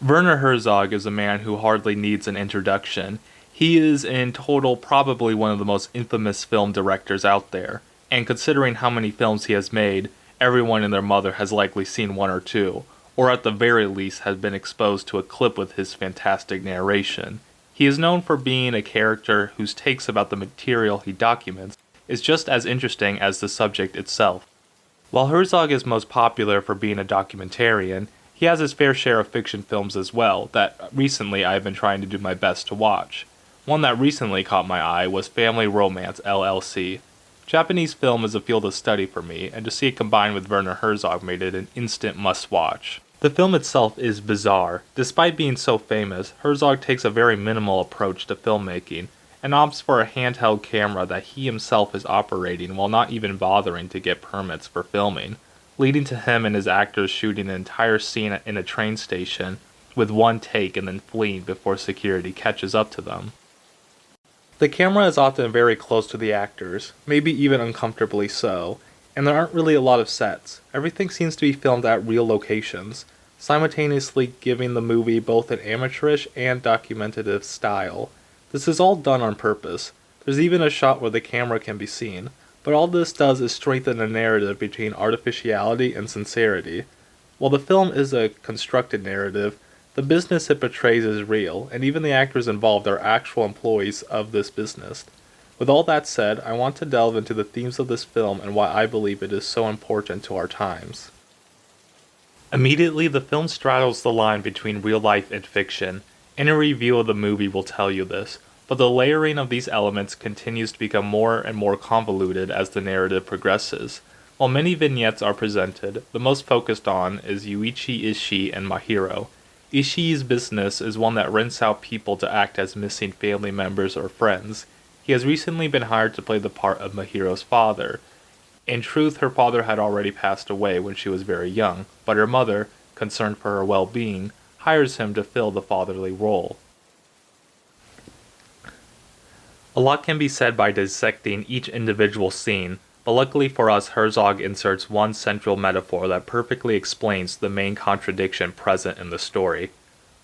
Werner Herzog is a man who hardly needs an introduction. He is in total probably one of the most infamous film directors out there, and considering how many films he has made, everyone and their mother has likely seen one or two, or at the very least has been exposed to a clip with his fantastic narration. He is known for being a character whose takes about the material he documents is just as interesting as the subject itself. While Herzog is most popular for being a documentarian, he has his fair share of fiction films as well that recently I have been trying to do my best to watch. One that recently caught my eye was Family Romance LLC. Japanese film is a field of study for me, and to see it combined with Werner Herzog made it an instant must-watch. The film itself is bizarre. Despite being so famous, Herzog takes a very minimal approach to filmmaking, and opts for a handheld camera that he himself is operating while not even bothering to get permits for filming, leading to him and his actors shooting an entire scene in a train station with one take and then fleeing before security catches up to them. The camera is often very close to the actors, maybe even uncomfortably so, and there aren't really a lot of sets. Everything seems to be filmed at real locations, simultaneously giving the movie both an amateurish and documentative style. This is all done on purpose. There's even a shot where the camera can be seen, but all this does is strengthen the narrative between artificiality and sincerity. While the film is a constructed narrative, the business it portrays is real, and even the actors involved are actual employees of this business. With all that said, I want to delve into the themes of this film and why I believe it is so important to our times. Immediately, the film straddles the line between real life and fiction. Any review of the movie will tell you this, but the layering of these elements continues to become more and more convoluted as the narrative progresses. While many vignettes are presented, the most focused on is Yuichi Ishii and Mahiro. Ishii's business is one that rents out people to act as missing family members or friends. He has recently been hired to play the part of Mahiro's father. In truth, her father had already passed away when she was very young, but her mother, concerned for her well-being, hires him to fill the fatherly role. A lot can be said by dissecting each individual scene, but luckily for us, Herzog inserts one central metaphor that perfectly explains the main contradiction present in the story.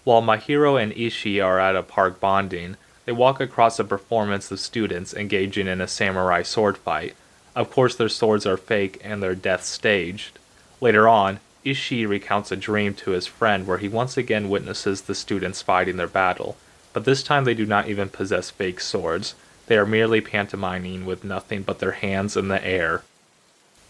While Mahiro and Ishii are at a park bonding, they walk across a performance of students engaging in a samurai sword fight. Of course, their swords are fake and their deaths staged. Later on, Ishii recounts a dream to his friend where he once again witnesses the students fighting their battle, but this time they do not even possess fake swords. They are merely pantomiming with nothing but their hands in the air.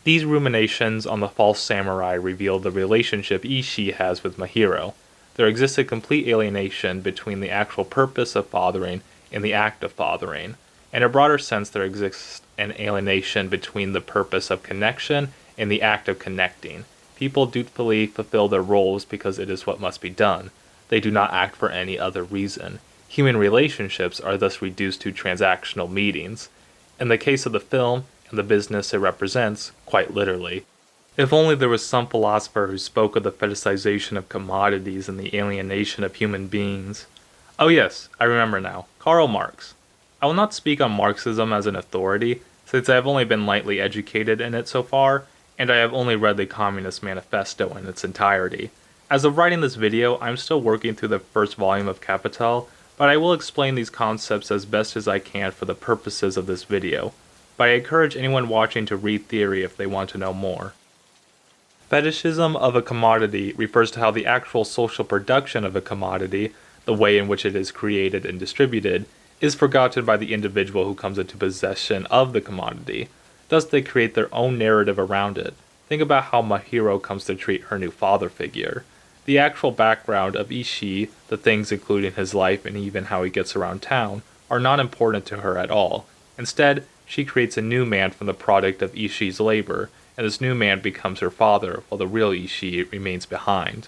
These ruminations on the false samurai reveal the relationship Ishii has with Mahiro. There exists a complete alienation between the actual purpose of fathering and the act of fathering. In a broader sense, there exists an alienation between the purpose of connection and the act of connecting. People dutifully fulfill their roles because it is what must be done. They do not act for any other reason. Human relationships are thus reduced to transactional meetings. In the case of the film and the business it represents, quite literally. If only there was some philosopher who spoke of the fetishization of commodities and the alienation of human beings. Oh yes, I remember now. Karl Marx. I will not speak on Marxism as an authority, since I have only been lightly educated in it so far, and I have only read the Communist Manifesto in its entirety. As of writing this video, I am still working through the first volume of Capital, but I will explain these concepts as best as I can for the purposes of this video. But I encourage anyone watching to read theory if they want to know more. Fetishism of a commodity refers to how the actual social production of a commodity, the way in which it is created and distributed, is forgotten by the individual who comes into possession of the commodity. Thus they create their own narrative around it. Think about how Mahiro comes to treat her new father figure. The actual background of Ishii, the things including his life and even how he gets around town, are not important to her at all. Instead, she creates a new man from the product of Ishii's labor, and this new man becomes her father while the real Ishii remains behind.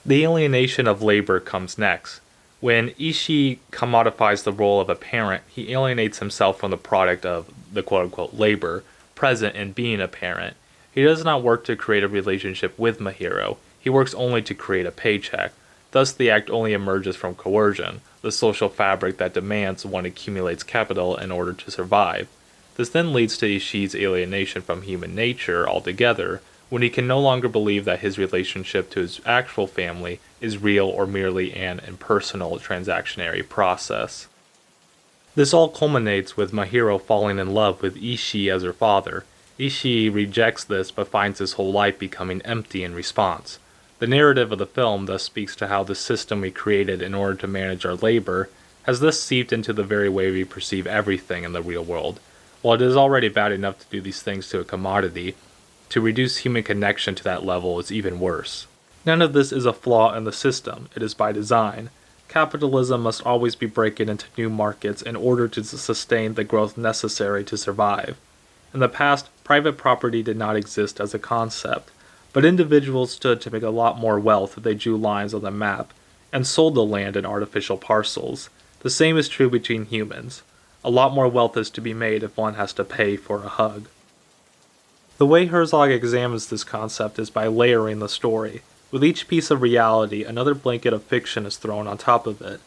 The alienation of labor comes next. When Ishii commodifies the role of a parent, he alienates himself from the product of the quote-unquote labor present in being a parent. He does not work to create a relationship with Mahiro. He works only to create a paycheck. Thus, the act only emerges from coercion, the social fabric that demands one accumulates capital in order to survive. This then leads to Ishii's alienation from human nature altogether, when he can no longer believe that his relationship to his actual family is real or merely an impersonal transactionary process. This all culminates with Mahiro falling in love with Ishii as her father. Ishii rejects this but finds his whole life becoming empty in response. The narrative of the film thus speaks to how the system we created in order to manage our labor has thus seeped into the very way we perceive everything in the real world. While it is already bad enough to do these things to a commodity, to reduce human connection to that level is even worse. None of this is a flaw in the system, it is by design. Capitalism must always be breaking into new markets in order to sustain the growth necessary to survive. In the past, private property did not exist as a concept, but individuals stood to make a lot more wealth if they drew lines on the map and sold the land in artificial parcels. The same is true between humans. A lot more wealth is to be made if one has to pay for a hug. The way Herzog examines this concept is by layering the story. With each piece of reality, another blanket of fiction is thrown on top of it.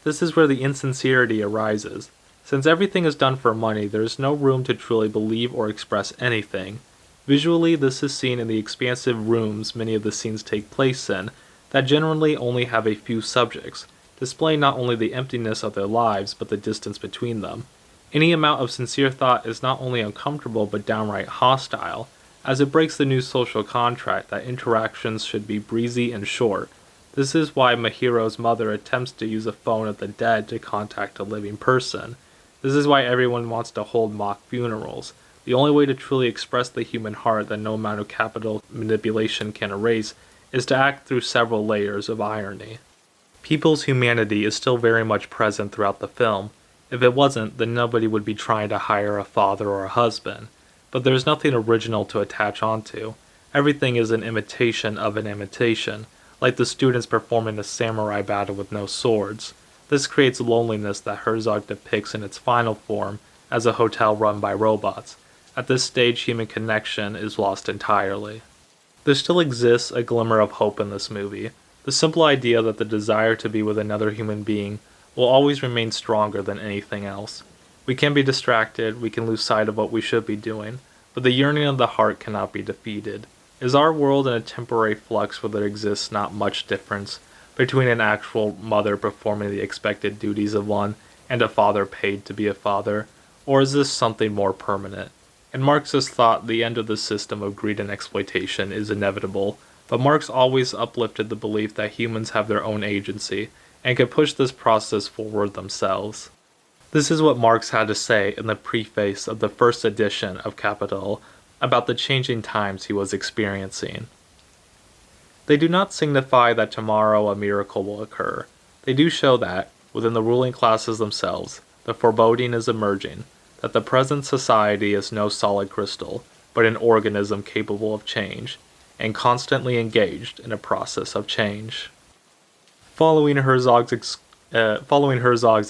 This is where the insincerity arises. Since everything is done for money, there is no room to truly believe or express anything. Visually, this is seen in the expansive rooms many of the scenes take place in, that generally only have a few subjects, displaying not only the emptiness of their lives, but the distance between them. Any amount of sincere thought is not only uncomfortable but downright hostile, as it breaks the new social contract that interactions should be breezy and short. This is why Mahiro's mother attempts to use a phone of the dead to contact a living person. This is why everyone wants to hold mock funerals. The only way to truly express the human heart that no amount of capital manipulation can erase is to act through several layers of irony. People's humanity is still very much present throughout the film. If it wasn't, then nobody would be trying to hire a father or a husband. But there's nothing original to attach onto. Everything is an imitation of an imitation, like the students performing a samurai battle with no swords. This creates loneliness that Herzog depicts in its final form as a hotel run by robots. At this stage, human connection is lost entirely. There still exists a glimmer of hope in this movie. The simple idea that the desire to be with another human being will always remain stronger than anything else. We can be distracted, we can lose sight of what we should be doing, but the yearning of the heart cannot be defeated. Is our world in a temporary flux where there exists not much difference between an actual mother performing the expected duties of one and a father paid to be a father, or is this something more permanent? In Marx's thought, the end of the system of greed and exploitation is inevitable, but Marx always uplifted the belief that humans have their own agency and can push this process forward themselves. This is what Marx had to say in the preface of the first edition of Capital about the changing times he was experiencing. They do not signify that tomorrow a miracle will occur. They do show that, within the ruling classes themselves, the foreboding is emerging, that the present society is no solid crystal, but an organism capable of change, and constantly engaged in a process of change. Following Herzog's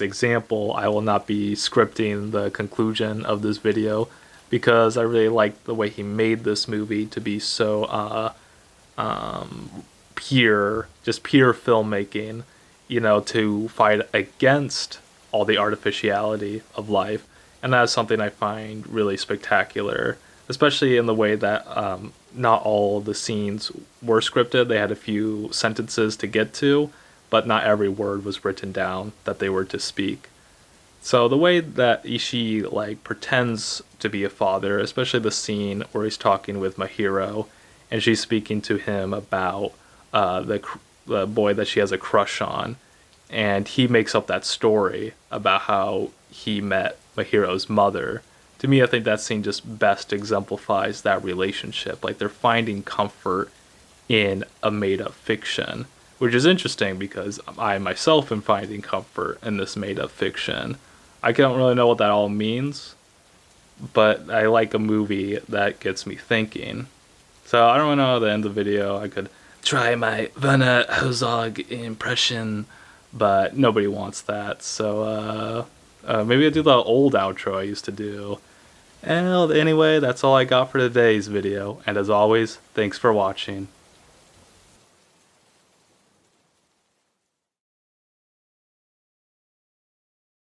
example, I will not be scripting the conclusion of this video, because I really like the way he made this movie to be so pure filmmaking, to fight against all the artificiality of life. And that is something I find really spectacular, especially in the way that not all the scenes were scripted. They had a few sentences to get to, but not every word was written down that they were to speak. So the way that Ishii pretends to be a father, especially the scene where he's talking with Mahiro, and she's speaking to him about the boy that she has a crush on, and he makes up that story about how he met Mahiro's mother. To me, I think that scene just best exemplifies that relationship. They're finding comfort in a made-up fiction, which is interesting because I myself am finding comfort in this made-up fiction. I don't really know what that all means, but I like a movie that gets me thinking. So I don't know the end of the video. I could try my Werner Herzog impression, but nobody wants that. So maybe I'll do the old outro I used to do. And anyway, that's all I got for today's video. And as always, thanks for watching.